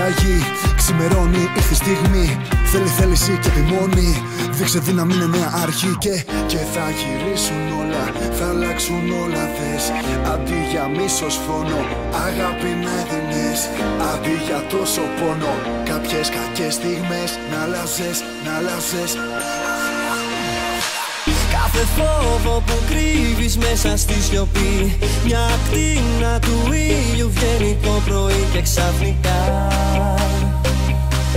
πετάγει, ξημερώνει, ήρθε η στιγμή. Θέλει θέληση και επιμονή. Δείξε δύναμη, είναι νέα αρχή και θα γυρίσουν όλα, θα αλλάξουν όλα θες. Αντί για μίσος φόνο, αγάπη να έδινες. Αντί για τόσο πόνο, κάποιες κακές στιγμές να αλλάζες, να αλλάζες. Κάθε φόβο που κρύβεις μέσα στη σιωπή, μια ακτίνα του ήλιου βγαίνει το πρωί και ξαφνικά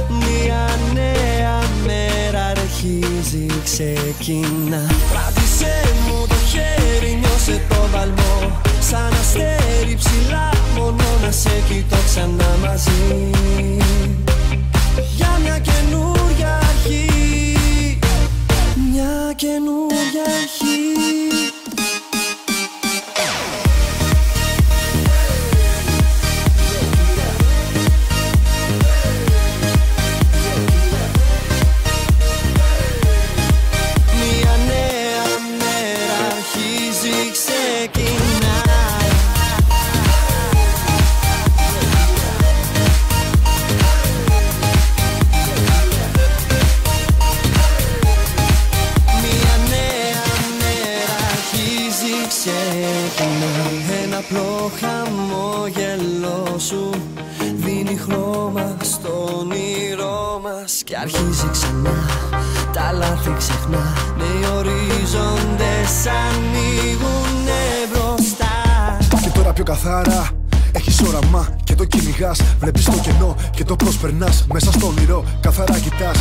μια νέα μέρα αρχίζει, ξεκινά. Κράτησέ μου το χέρι, νιώσε το βαλμό. Σαν αστέρι ψηλά, μόνο να σε κοιτώ ξανά μαζί. Για μια καινούρια αρχή, μια καινούρια αρχή. Μια νέα μέρα αρχίζει, ξεκινά. Ένα απλό χαμόγελό σου δίνει χρώμα στο όνειρό μας και αρχίζει ξανά, τα λάθη ξεχνά. Νέοι ορίζοντες ανοίγουνε μπροστά. Και τώρα πιο καθαρά έχεις όραμα και το κυνηγάς. Βλέπεις το κενό και το προσπερνάς. Μέσα στο όνειρο καθαρά κοιτάς.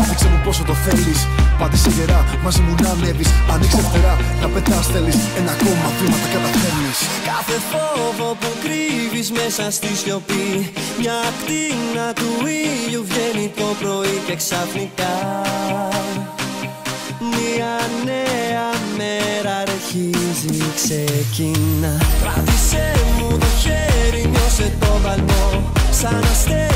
Δείξε μου πόσο το θέλεις. Πάτησε γερά, μαζί μου να ανέβεις. Ανοίξε φτερά, να πετάς θέλεις. Ένα ακόμα βήμα τα καταφέρνεις. Κάθε φόβο που κρύβεις μέσα στη σιωπή, μια ακτίνα του ήλιου βγαίνει το πρωί και ξαφνικά μια νέα μέρα αρχίζει, ξεκινά. Κράτησέ μου το χέρι, νιώσε το βαλμό. Σαν αστέρι